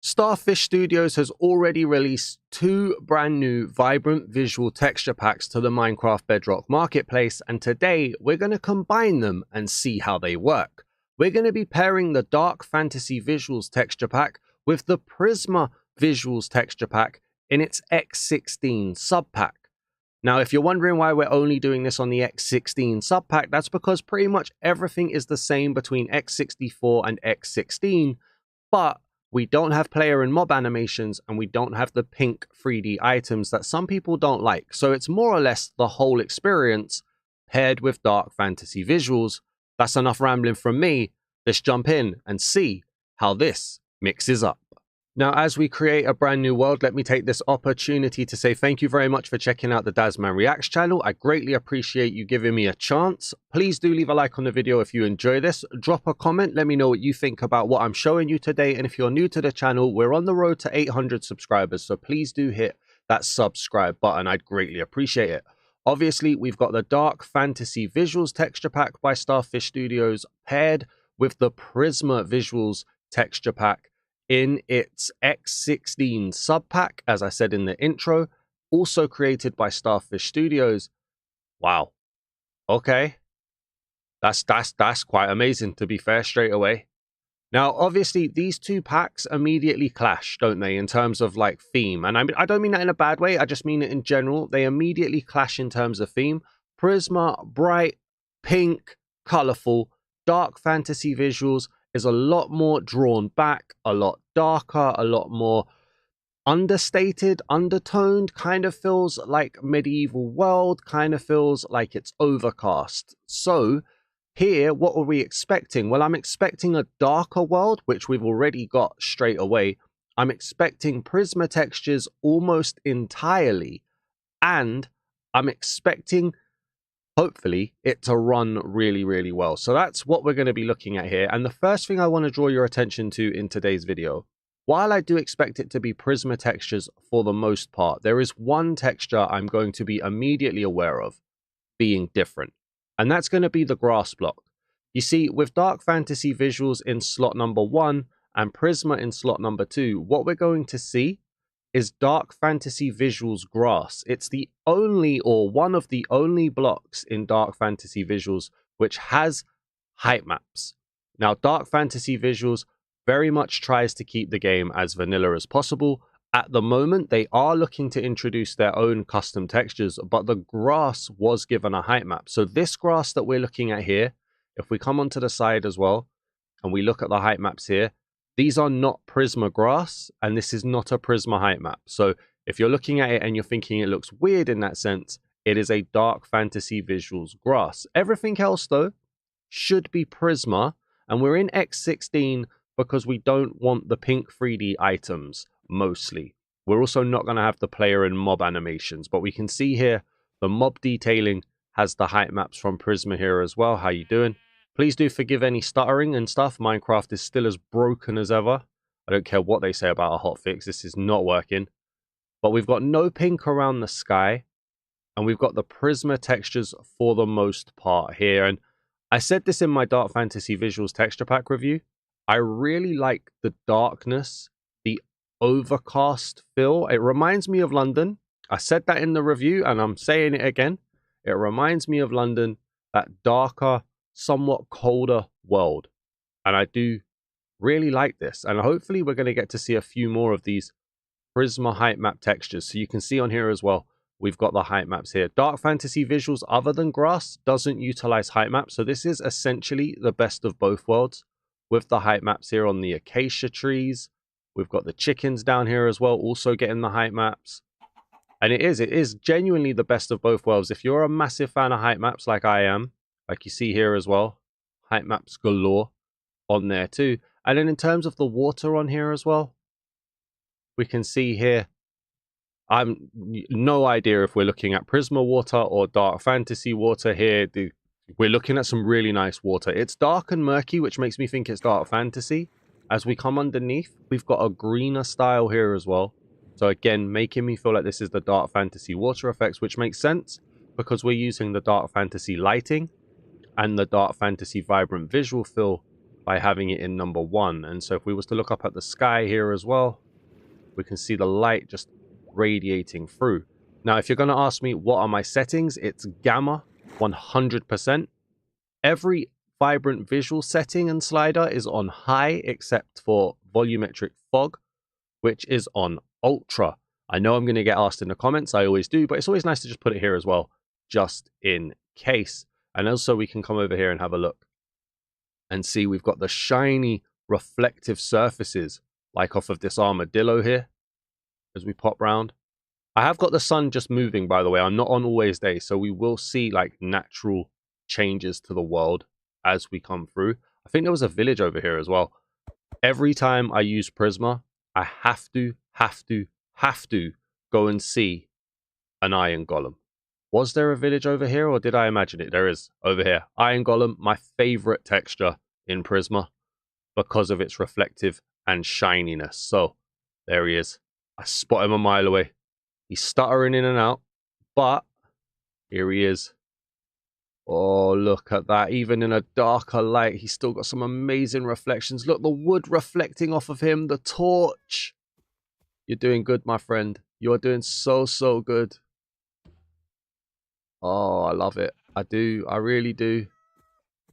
Starfish Studios has already released two brand new vibrant visual texture packs to the Minecraft Bedrock marketplace, and today we're going to combine them and see how they work. We're going to be pairing the Dark Fantasy Visuals texture pack with the Prizma Visuals texture pack in its X16 subpack. Now, if you're wondering why we're only doing this on the X16 subpack, that's because pretty much everything is the same between X64 and X16, but we don't have player and mob animations, and we don't have the pink 3D items that some people don't like. So it's more or less the whole experience paired with Dark Fantasy Visuals. That's enough rambling from me. Let's jump in and see how this mixes up. Now, as we create a brand new world, let me take this opportunity to say thank you very much for checking out the Dazman Reacts channel. I greatly appreciate you giving me a chance. Please do leave a like on the video if you enjoy this. Drop a comment. Let me know what you think about what I'm showing you today. And if you're new to the channel, we're on the road to 800 subscribers. So please do hit that subscribe button. I'd greatly appreciate it. Obviously, we've got the Dark Fantasy Visuals texture pack by Starfish Studios paired with the Prizma Visuals texture pack in its X16 subpack, as I said in the intro, also created by Starfish Studios. Wow. Okay. That's quite amazing, to be fair, straight away. Now, obviously, these two packs immediately clash, don't they, in terms of, like, theme? And I don't mean that in a bad way, I just mean it in general. They immediately clash in terms of theme. Prizma, bright, pink, colourful, Dark Fantasy Visuals is a lot more drawn back, a lot darker, a lot more understated, undertoned, kind of feels like medieval world, kind of feels like it's overcast. So here, what are we expecting? Well, I'm expecting a darker world, which we've already got straight away. I'm expecting Prizma textures almost entirely, and I'm expecting hopefully it to run really, really well. So that's what we're going to be looking at here. And the first thing I want to draw your attention to in today's video, while I do expect it to be Prizma textures for the most part, there is one texture I'm going to be immediately aware of being different. And that's going to be the grass block. You see, with Dark Fantasy Visuals in slot number 1 and Prizma in slot number 2, what we're going to see is Dark Fantasy Visuals grass. It's the only, or one of the only blocks in Dark Fantasy Visuals which has height maps. Now, Dark Fantasy Visuals very much tries to keep the game as vanilla as possible. At the moment, they are looking to introduce their own custom textures, but the grass was given a height map. So this grass that we're looking at here, if we come onto the side as well, and we look at the height maps here, these are not Prizma grass, and this is not a Prizma height map. So if you're looking at it and you're thinking it looks weird in that sense, it is a Dark Fantasy Visuals grass. Everything else, though, should be Prizma, and we're in X16 because we don't want the pink 3D items, mostly. We're also not going to have the player and mob animations, but we can see here the mob detailing has the height maps from Prizma here as well. How you doing? Please do forgive any stuttering and stuff. Minecraft is still as broken as ever. I don't care what they say about a hotfix. This is not working. But we've got no pink around the sky. And we've got the Prizma textures for the most part here. And I said this in my Dark Fantasy Visuals texture pack review. I really like the darkness, the overcast feel. It reminds me of London. I said that in the review, and I'm saying it again. It reminds me of London, that darker, somewhat colder world, and I do really like this, and hopefully we're going to get to see a few more of these Prizma height map textures. So you can see on here as well, we've got the height maps here. Dark Fantasy Visuals, other than grass, doesn't utilize height maps, so this is essentially the best of both worlds with the height maps here on the acacia trees. We've got the chickens down here as well, also getting the height maps. And it is genuinely the best of both worlds. If you're a massive fan of height maps like I am, like you see here as well, height maps galore on there too. And then in terms of the water on here as well, we can see here, I'm no idea if we're looking at Prizma water or Dark Fantasy water here. We're looking at some really nice water. It's dark and murky, which makes me think it's Dark Fantasy. As we come underneath, we've got a greener style here as well. So again, making me feel like this is the Dark Fantasy water effects, which makes sense because we're using the Dark Fantasy lighting and the Dark Fantasy vibrant visual fill by having it in number 1. And so if we was to look up at the sky here as well, we can see the light just radiating through. Now, if you're going to ask me what are my settings, it's gamma 100%. Every vibrant visual setting and slider is on high except for volumetric fog, which is on ultra. I know I'm going to get asked in the comments, I always do, but it's always nice to just put it here as well, just in case. And also we can come over here and have a look and see we've got the shiny reflective surfaces like off of this armadillo here as we pop round. I have got the sun just moving, by the way. I'm not on always day, so we will see like natural changes to the world as we come through. I think there was a village over here as well. Every time I use Prizma, I have to go and see an iron golem. Was there a village over here, or did I imagine it? There is over here. Iron golem, my favorite texture in Prizma because of its reflective and shininess. So there he is. I spot him a mile away. He's stuttering in and out, but here he is. Oh, look at that. Even in a darker light, he's still got some amazing reflections. Look, the wood reflecting off of him, the torch. You're doing good, my friend. You're doing so good. Oh, I love it. I do. I really do.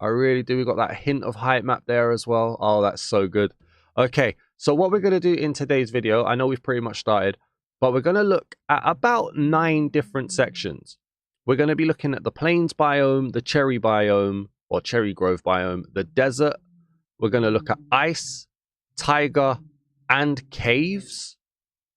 I really do. We got that hint of height map there as well. Oh, that's so good. Okay, so what we're going to do in today's video, I know we've pretty much started, but we're going to look at about 9 different sections. We're going to be looking at the plains biome, the cherry biome, or cherry grove biome, the desert. We're going to look at ice, taiga, and caves,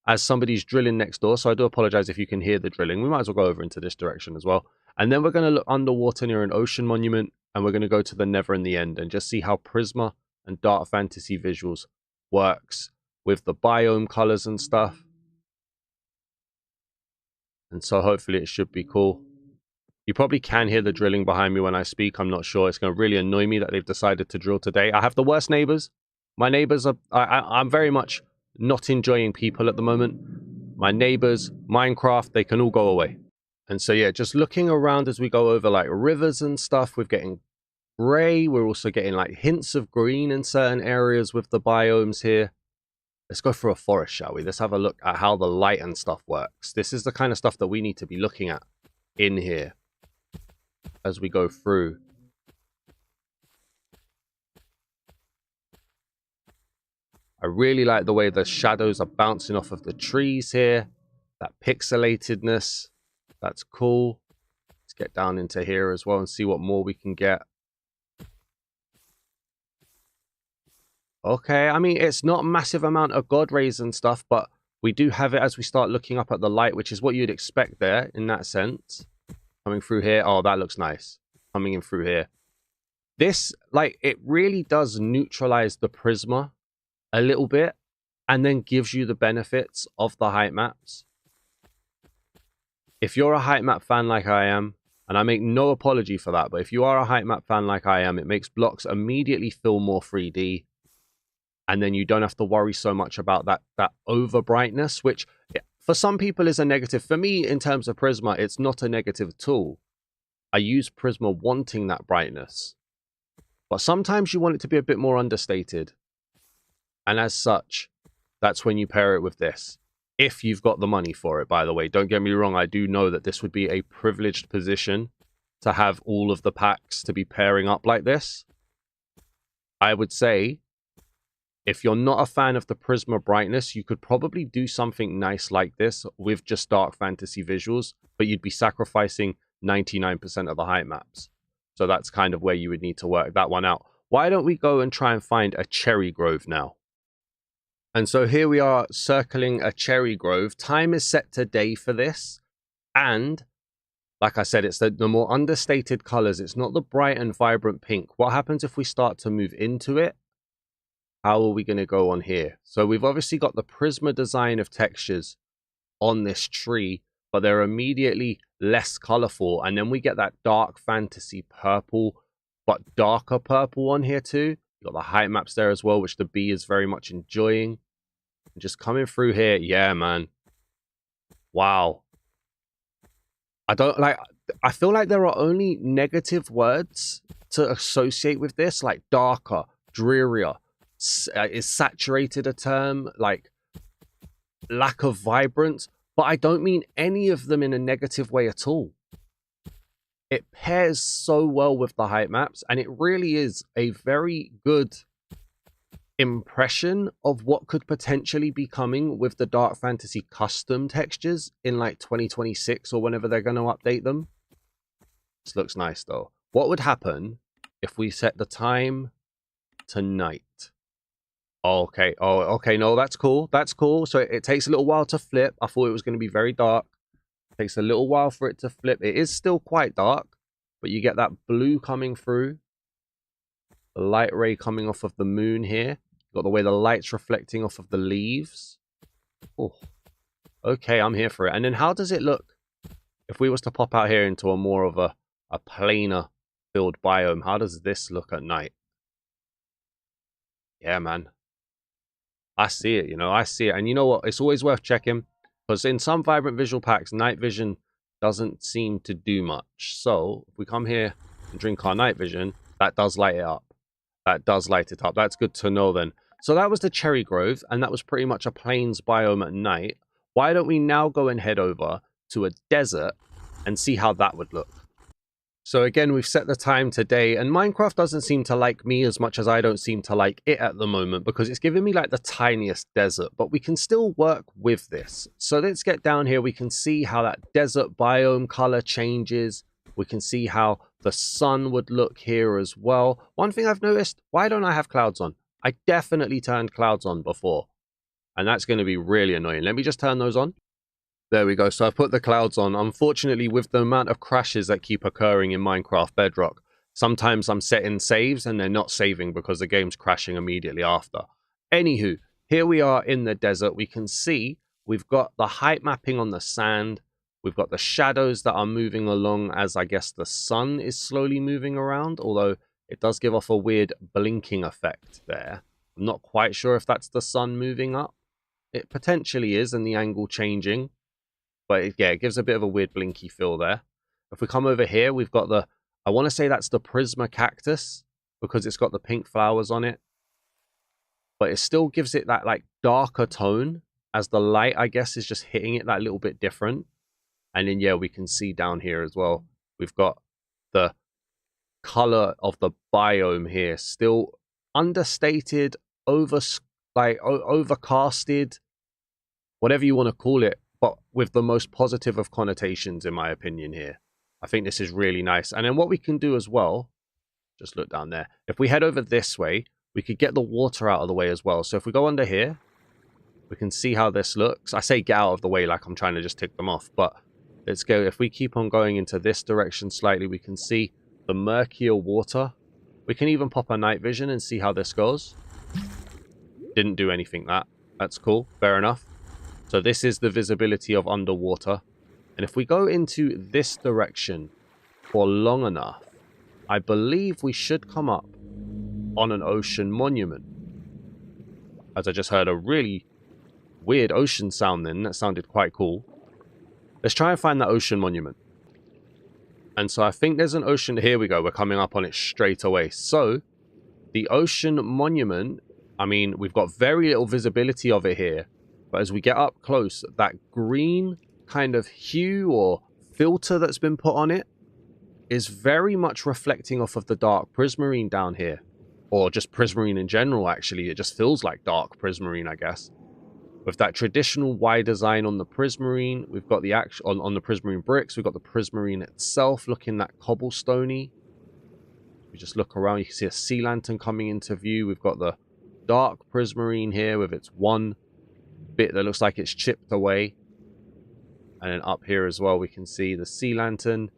as somebody's drilling next door. So I do apologize if you can hear the drilling. We might as well go over into this direction as well. And then we're going to look underwater near an ocean monument, and we're going to go to the Nether in the end and just see how Prizma and dark fantasy visuals works with the biome colors and stuff. And so hopefully it should be cool. You probably can hear the drilling behind me when I speak. I'm not sure. It's going to really annoy me that they've decided to drill today. I have the worst neighbors. My neighbors are... I'm very much not enjoying people at the moment. My neighbors, Minecraft, they can all go away. And so, yeah, just looking around as we go over like rivers and stuff, we're getting gray. We're also getting like hints of green in certain areas with the biomes here. Let's go through a forest, shall we? Let's have a look at how the light and stuff works. This is the kind of stuff that we need to be looking at in here as we go through. I really like the way the shadows are bouncing off of the trees here. That pixelatedness. That's cool. Let's get down into here as well and see what more we can get. Okay, I mean, it's not a massive amount of God rays and stuff, but we do have it as we start looking up at the light, which is what you'd expect there in that sense. Coming through here. Oh, that looks nice. Coming in through here. This, like, it really does neutralize the Prizma a little bit and then gives you the benefits of the height maps. If you're a height map fan like I am, and I make no apology for that, but if you are a height map fan like I am, it makes blocks immediately feel more 3D. And then you don't have to worry so much about that over brightness, which for some people is a negative. For me, in terms of Prizma, it's not a negative at all. I use Prizma wanting that brightness. But sometimes you want it to be a bit more understated. And as such, that's when you pair it with this. If you've got the money for it, by the way. Don't get me wrong, I do know that this would be a privileged position to have all of the packs to be pairing up like this. I would say, if you're not a fan of the Prizma brightness, you could probably do something nice like this with just dark fantasy visuals, but you'd be sacrificing 99% of the height maps. So that's kind of where you would need to work that one out. Why don't we go and try and find a cherry grove now? And so here we are circling a cherry grove. Time is set to day for this. And like I said, it's the more understated colors. It's not the bright and vibrant pink. What happens if we start to move into it? How are we going to go on here? So we've obviously got the Prizma design of textures on this tree, but they're immediately less colorful. And then we get that dark fantasy purple, but darker purple on here too. You've got the height maps there as well, which the bee is very much enjoying. And just coming through here. Yeah, man. Wow. I feel like there are only negative words to associate with this, like darker, drearier. Is saturated a term? Like, lack of vibrance? But I don't mean any of them in a negative way at all. It pairs so well with the height maps, and it really is a very good impression of what could potentially be coming with the Dark Fantasy custom textures in like 2026 or whenever they're going to update them. This looks nice though. What would happen if we set the time to night? Okay. Oh, okay. No, that's cool. That's cool. So it takes a little while to flip. I thought it was going to be very dark. It takes a little while for it to flip. It is still quite dark, but you get that blue coming through. The light ray coming off of the moon here. Got the way the light's reflecting off of the leaves. Oh, okay, I'm here for it. And then how does it look if we was to pop out here into a more of a plainer filled biome? How does this look at night? Yeah, man. I see it, you know, I see it. And you know what? It's always worth checking because in some vibrant visual packs, night vision doesn't seem to do much. So if we come here and drink our night vision, that does light it up. That does light it up. That's good to know then. So that was the Cherry Grove, and that was pretty much a plains biome at night. Why don't we now go and head over to a desert and see how that would look? So again, we've set the time today, and Minecraft doesn't seem to like me as much as I don't seem to like it at the moment because it's giving me like the tiniest desert, but we can still work with this. So let's get down here. We can see how that desert biome color changes. We can see how the sun would look here as well. One thing I've noticed, why don't I have clouds on? I definitely turned clouds on before, and that's going to be really annoying. Let me just turn those on. There we go. So I've put the clouds on. Unfortunately, with the amount of crashes that keep occurring in Minecraft Bedrock, sometimes I'm setting saves and they're not saving because the game's crashing immediately after. Anywho, here we are in the desert. We can see we've got the height mapping on the sand. We've got the shadows that are moving along as I guess the sun is slowly moving around, although it does give off a weird blinking effect there. I'm not quite sure if that's the sun moving up. It potentially is, and the angle changing. But yeah, it gives a bit of a weird blinky feel there. If we come over here, we've got the, I want to say that's the Prizma cactus because it's got the pink flowers on it. But it still gives it that like darker tone as the light, I guess, is just hitting it that little bit different. And then, yeah, we can see down here as well. We've got the color of the biome here. Still understated, overcasted, whatever you want to call it. But with the most positive of connotations, in my opinion here. I think this is really nice. And then what we can do as well, just look down there. If we head over this way, we could get the water out of the way as well. So if we go under here, we can see how this looks. I say get out of the way like I'm trying to just tick them off. But let's go. If we keep on going into this direction slightly, we can see the murkier water. We can even pop a night vision and see how this goes. Didn't do anything that's cool. Fair enough. So this is the visibility of underwater. And if we go into this direction for long enough, I believe we should come up on an ocean monument. As I just heard a really weird ocean sound then. That sounded quite cool. Let's try and find that ocean monument. And so I think there's an ocean. Here we go. We're coming up on it straight away. So the ocean monument, I mean, we've got very little visibility of it here. But as we get up close, that green kind of hue or filter that's been put on it is very much reflecting off of the dark prismarine down here. Or just prismarine in general, actually. It just feels like dark prismarine, I guess. With that traditional Y design on the prismarine, we've got the actual on the prismarine bricks, we've got the prismarine itself looking that cobblestoney. We just look around, you can see a sea lantern coming into view. We've got the dark prismarine here with its one bit that looks like it's chipped away. And then up here as well, we can see the sea lantern.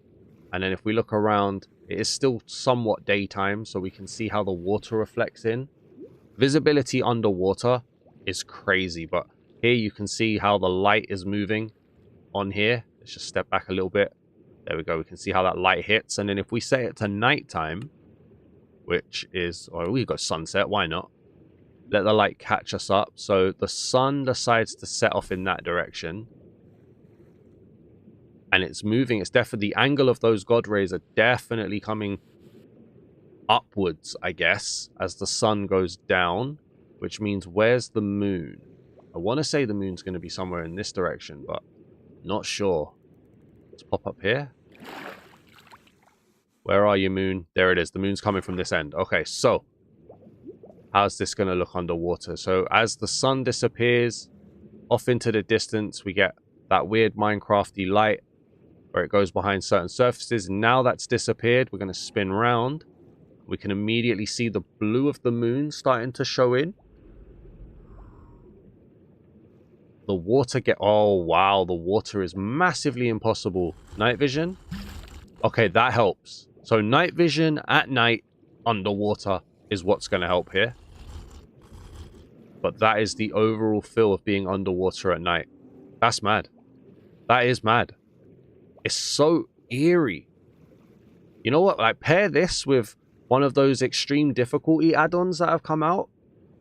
And then if we look around, it is still somewhat daytime, so we can see how the water reflects in. Visibility underwater is crazy, but here you can see how the light is moving on here. Let's just step back a little bit. There we go. We can see how that light hits. And then if we set it to nighttime, which is, or we go sunset, why not? Let the light catch us up. So the sun decides to set off in that direction. And it's moving. It's definitely, the angle of those God rays are definitely coming upwards, I guess, as the sun goes down, which means where's the moon? I want to say the moon's going to be somewhere in this direction, but not sure. Let's pop up here. Where are you, moon? There it is. The moon's coming from this end. Okay, so how's this going to look underwater? So as the sun disappears off into the distance, we get that weird Minecrafty light where it goes behind certain surfaces. Now that's disappeared, we're going to spin round. We can immediately see the blue of the moon starting to show in. The water oh wow, the water is massively impossible. Night vision? Okay, that helps. So night vision at night underwater is what's going to help here. But that is the overall feel of being underwater at night. That's mad. That is mad. It's so eerie. You know what? Like, pair this with one of those extreme difficulty add-ons that have come out.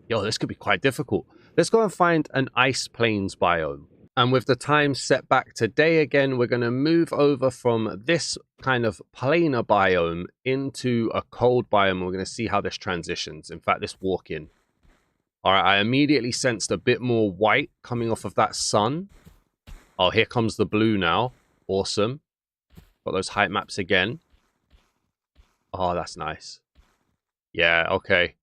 Yo, this could be quite difficult. Let's go and find an ice plains biome. And with the time set back today again, we're going to move over from this kind of plainer biome into a cold biome. We're going to see how this transitions. In fact, let's walk in. All right, I immediately sensed a bit more white coming off of that sun. Oh, here comes the blue now. Awesome. Got those height maps again. Oh, that's nice. Yeah, okay.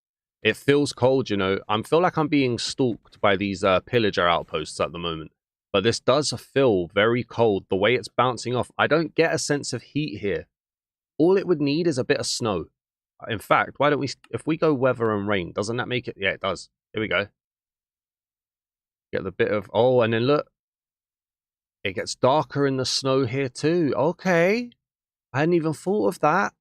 It feels cold, you know. I feel like I'm being stalked by these pillager outposts at the moment. But this does feel very cold. The way it's bouncing off, I don't get a sense of heat here. All it would need is a bit of snow. In fact, why don't we, if we go weather and rain, doesn't that make it? Yeah, it does. Here we go. Get the bit of, oh, and then look. It gets darker in the snow here too. Okay. I hadn't even thought of that.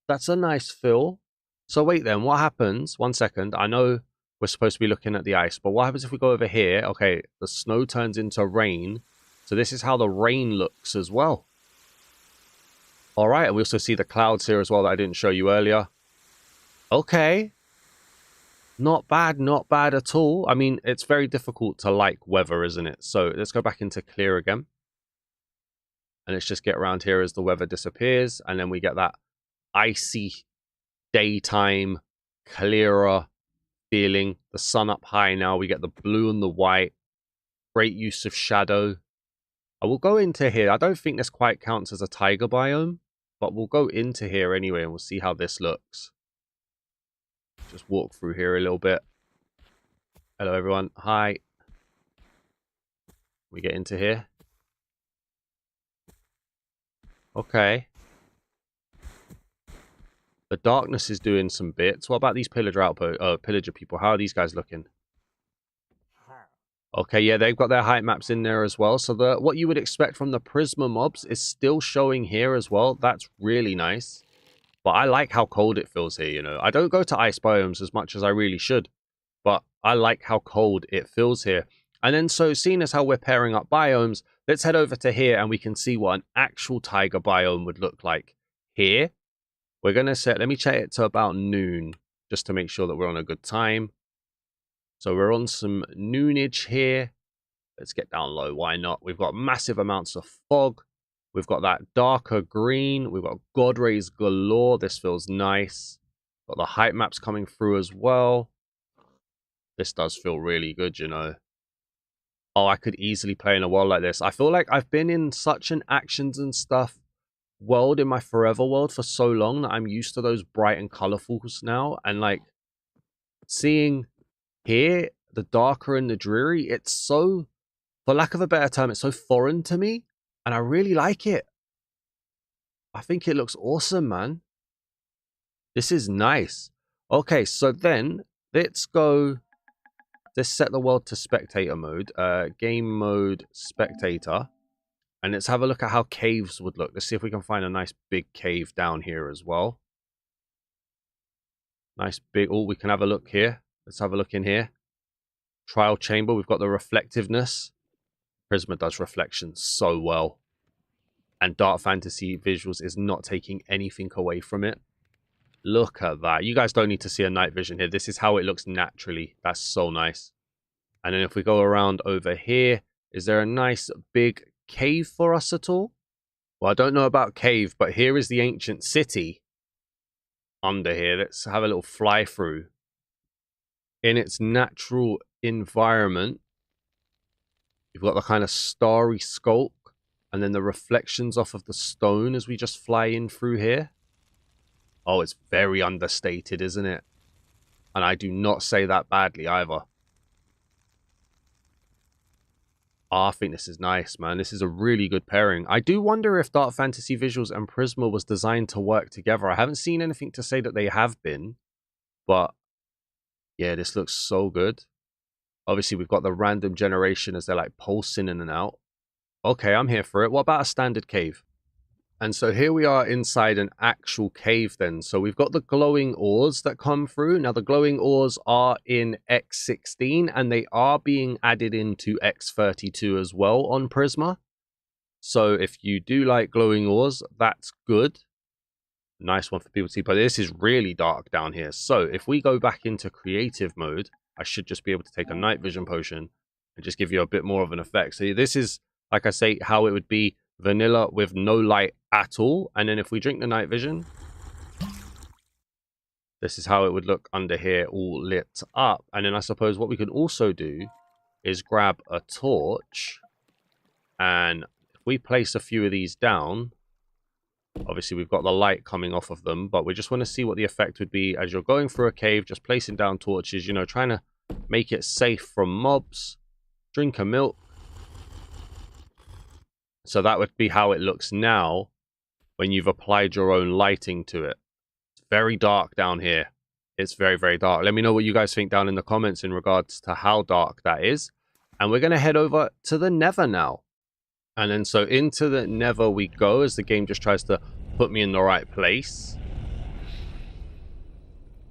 That's a nice feel. So wait then, what happens? 1 second. I know we're supposed to be looking at the ice, but what happens if we go over here? Okay, the snow turns into rain. So this is how the rain looks as well. All right, and we also see the clouds here as well that I didn't show you earlier. Okay. Not bad at all. I mean, it's very difficult to like weather, isn't it? So let's go back into clear again. And let's just get around here as the weather disappears. And then we get that icy daytime, clearer feeling. The sun up high now. We get the blue and the white. Great use of shadow. I will go into here. I don't think this quite counts as a taiga biome, but we'll go into here anyway and we'll see how this looks. Just walk through here a little bit. Hello, everyone. Hi. We get into here. Okay. The darkness is doing some bits. What about these pillager people? How are these guys looking? Okay, yeah, they've got their height maps in there as well. So what you would expect from the Prizma mobs is still showing here as well. That's really nice. But I like how cold it feels here, you know. I don't go to ice biomes as much as I really should. But I like how cold it feels here. And then so seeing as how we're pairing up biomes, let's head over to here and we can see what an actual taiga biome would look like. Here, we're going to set, let me check it to about noon, just to make sure that we're on a good time. So we're on some noonage here. Let's get down low. Why not? We've got massive amounts of fog. We've got that darker green. We've got God rays galore. This feels nice. Got the height maps coming through as well. This does feel really good, you know. Oh, I could easily play in a world like this. I feel like I've been in such an actions and stuff world in my forever world for so long that I'm used to those bright and colorfuls now. And like seeing here the darker and the dreary, it's so, for lack of a better term, it's so foreign to me. And I really like it. I think it looks awesome, man. This is nice. Okay, so then let's go. Let's set the world to spectator mode. Game mode spectator. And let's have a look at how caves would look. Let's see if we can find a nice big cave down here as well. Nice big. Oh, we can have a look here. Let's have a look in here. Trial chamber. We've got the reflectiveness. Prizma does reflections so well. And Dark Fantasy Visuals is not taking anything away from it. Look at that. You guys don't need to see a night vision here. This is how it looks naturally. That's so nice. And then if we go around over here, is there a nice big cave for us at all? Well, I don't know about cave, but here is the ancient city. under here. Let's have a little fly through. In its natural environment, you've got the kind of starry sculpt, and then the reflections off of the stone as we just fly in through here. Oh, it's very understated, isn't it? And I do not say that badly either. Oh, I think this is nice, man. This is a really good pairing. I do wonder if Dark Fantasy Visuals and Prizma was designed to work together. I haven't seen anything to say that they have been, but yeah, this looks so good. Obviously, we've got the random generation as they're like pulsing in and out. Okay, I'm here for it. What about a standard cave? And so here we are inside an actual cave then. So we've got the glowing ores that come through. Now the glowing ores are in X16 and they are being added into X32 as well on Prizma. So if you do like glowing ores, that's good. Nice one for people to see, but this is really dark down here. So if we go back into creative mode, I should just be able to take a night vision potion and just give you a bit more of an effect. So this is, like I say, how it would be vanilla with no light at all. And then if we drink the night vision, this is how it would look under here, all lit up. And then I suppose what we can also do is grab a torch, and if we place a few of these down, obviously we've got the light coming off of them, but we just want to see what the effect would be as you're going through a cave, just placing down torches, you know, trying to make it safe from mobs. Drink a milk. So that would be how it looks now when you've applied your own lighting to it. It's very dark down here. It's very, very dark. Let me know what you guys think down in the comments in regards to how dark that is. And we're going to head over to the Nether now. And then so into the Nether we go as the game just tries to put me in the right place.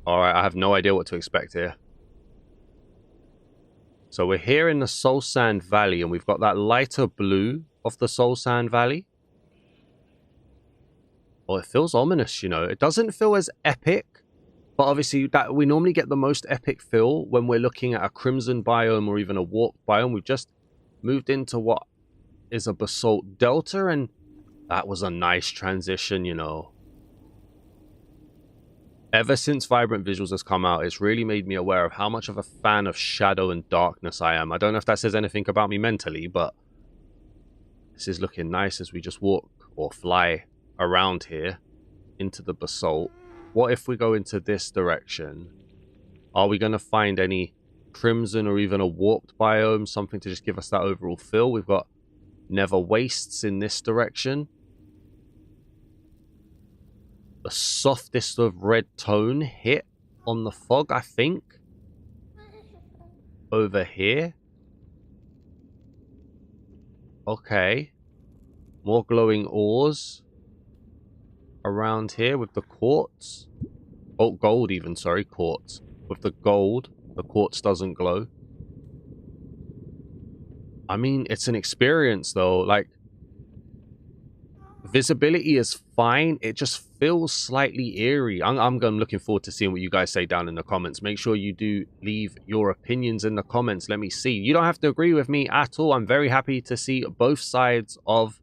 Alright, I have no idea what to expect here. So we're here in the Soul Sand Valley and we've got that lighter blue of the Soul Sand Valley. Oh, it feels ominous, you know. It doesn't feel as epic, but obviously that we normally get the most epic feel when we're looking at a crimson biome or even a warped biome. We've just moved into what is a basalt delta, and that was a nice transition, you know. Ever since Vibrant Visuals has come out, it's really made me aware of how much of a fan of shadow and darkness I am. I don't know if that says anything about me mentally, but this is looking nice as we just walk or fly around here into the basalt. What if we go into this direction? Are we going to find any crimson or even a warped biome? Something to just give us that overall feel. We've got Nether wastes in this direction. The softest of red tone hit on the fog, I think. Over here. Okay. More glowing ores around here with the quartz. Oh, gold even, sorry, quartz. With the gold, the quartz doesn't glow. I mean, it's an experience though. Like, visibility is fine. It just feels slightly eerie. I'm looking forward to seeing what you guys say down in the comments. Make sure you do leave your opinions in the comments. Let me see. You don't have to agree with me at all. I'm very happy to see both sides of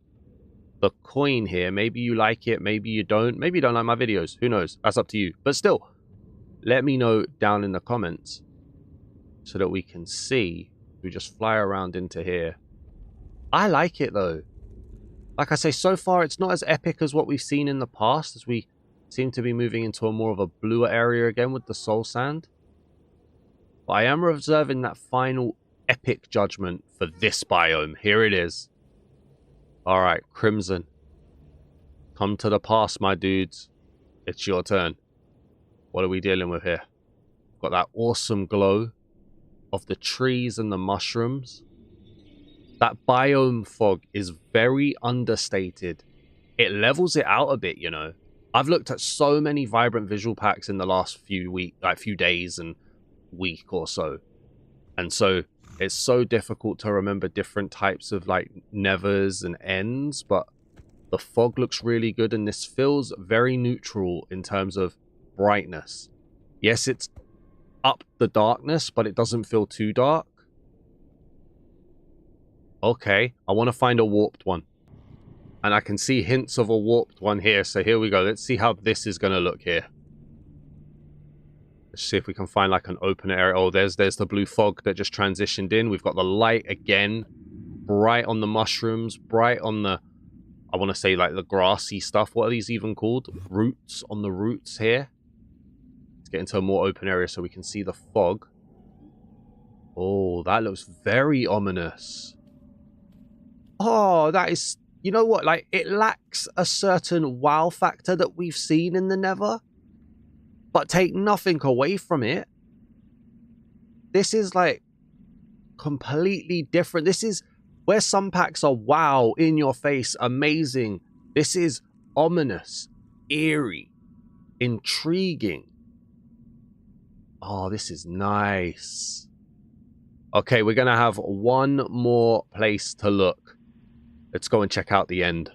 the coin here. Maybe you like it, maybe you don't. Maybe you don't like my videos. Who knows? That's up to you. But still, let me know down in the comments so that we can see. We just fly around into here. I like it though. Like I say, so far it's not as epic as what we've seen in the past, as we seem to be moving into a more of a bluer area again with the soul sand. But I am reserving that final epic judgment for this biome. Here it is. Alright, Crimson. Come to the past, my dudes. It's your turn. What are we dealing with here? Got that awesome glow of the trees and the mushrooms. That biome fog is very understated. It levels it out a bit, you know. I've looked at so many vibrant visual packs in the last few days and week or so. And so it's so difficult to remember different types of like nevers and ends, but the fog looks really good and this feels very neutral in terms of brightness. Yes, it's up the darkness, but it doesn't feel too dark. Okay, I want to find a warped one. And I can see hints of a warped one here, so here we go. Let's see how this is going to look here. Let's see if we can find like an open area. Oh, there's the blue fog that just transitioned in. We've got the light again. Bright on the mushrooms. Bright on the, I want to say like the grassy stuff. What are these even called? Roots, on the roots here. Let's get into a more open area so we can see the fog. Oh, that looks very ominous. Oh, that is... You know what? Like, it lacks a certain wow factor that we've seen in the Nether. But take nothing away from it. This is, like, completely different. This is where some packs are wow, in your face, amazing. This is ominous, eerie, intriguing. Oh, this is nice. Okay, we're going to have one more place to look. Let's go and check out the end.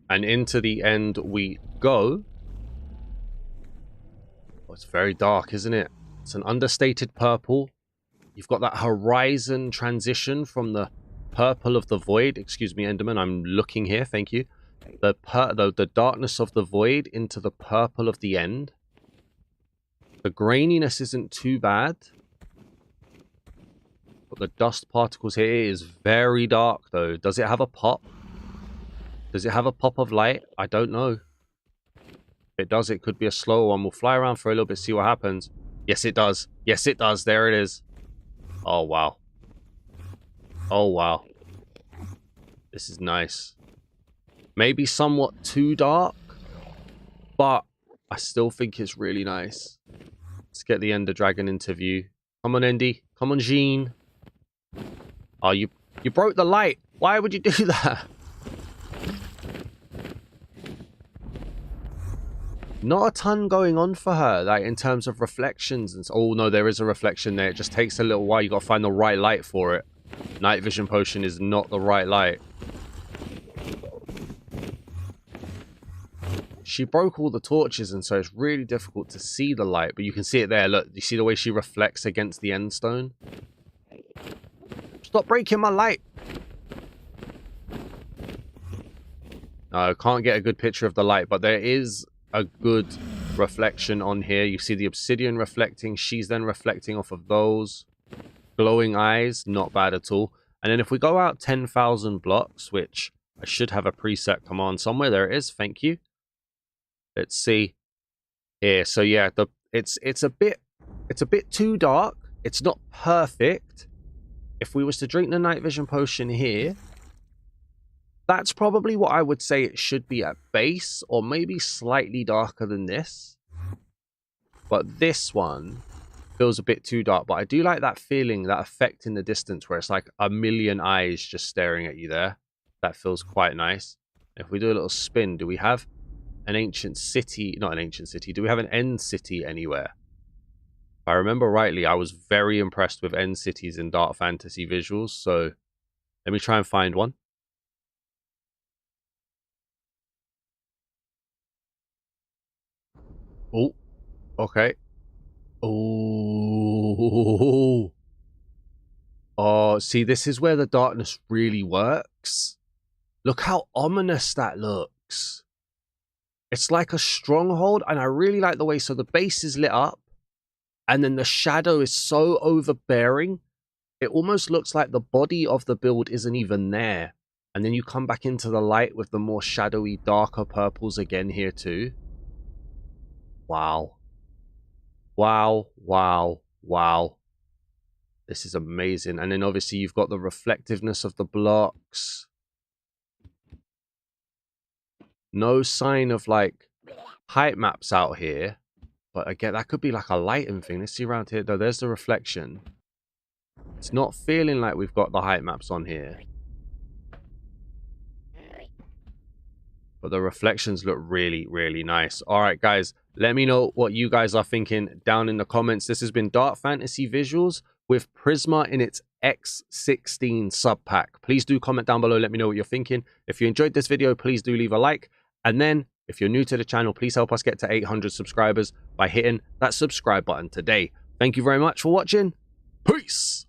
And into the end we go. Oh, it's very dark, isn't it? It's an understated purple. You've got that horizon transition from the purple of the void. Excuse me, Enderman, I'm looking here, thank you. The darkness of the void into the purple of the end. The graininess isn't too bad. But the dust particles here is very dark, though. Does it have a pop? Does it have a pop of light? I don't know. If it does, it could be a slower one. We'll fly around for a little bit, see what happens. Yes, it does. Yes, it does. There it is. Oh, wow. Oh, wow. This is nice. Maybe somewhat too dark, but I still think it's really nice. Let's get the Ender Dragon into view. Come on, Endy. Come on, Jean. Oh, you broke the light. Why would you do that? Not a ton going on for her, like in terms of reflections. And oh no, there is a reflection there. It just takes a little while. You got to find the right light for it. Night vision potion is not the right light. She broke all the torches, and so it's really difficult to see the light. But you can see it there. Look, you see the way she reflects against the end stone? Stop breaking my light. No, I can't get a good picture of the light, but there is a good reflection on here. You see the obsidian reflecting. She's then reflecting off of those. Glowing eyes, not bad at all. And then if we go out 10,000 blocks, which I should have a preset command somewhere. There it is. Thank you. Let's see here. So yeah, it's a bit too dark. It's not perfect. If we was to drink the night vision potion here, that's probably what I would say it should be at base, or maybe slightly darker than this. But this one feels a bit too dark. But I do like that feeling, that effect in the distance where it's like a million eyes just staring at you there. That feels quite nice. If we do a little spin, do we have an ancient city? Not an ancient city. Do we have an end city anywhere? If I remember rightly, I was very impressed with end cities in Dark Fantasy visuals. So let me try and find one. Oh, okay. Oh, oh, see, this is where the darkness really works. Look how ominous that looks. It's like a stronghold, and I really like the way, so the base is lit up, and then the shadow is so overbearing, it almost looks like the body of the build isn't even there. And then you come back into the light with the more shadowy, darker purples again here too. Wow. Wow, wow, wow. This is amazing. And then obviously you've got the reflectiveness of the blocks. No sign of like height maps out here. But again, that could be like a lighting thing. Let's see around here. Though there's the reflection. It's not feeling like we've got the height maps on here. But the reflections look really, really nice. All right, guys. Let me know what you guys are thinking down in the comments. This has been Dark Fantasy Visuals with Prizma in its X16 sub pack. Please do comment down below. Let me know what you're thinking. If you enjoyed this video, please do leave a like. And then, if you're new to the channel, please help us get to 800 subscribers by hitting that subscribe button today. Thank you very much for watching. Peace!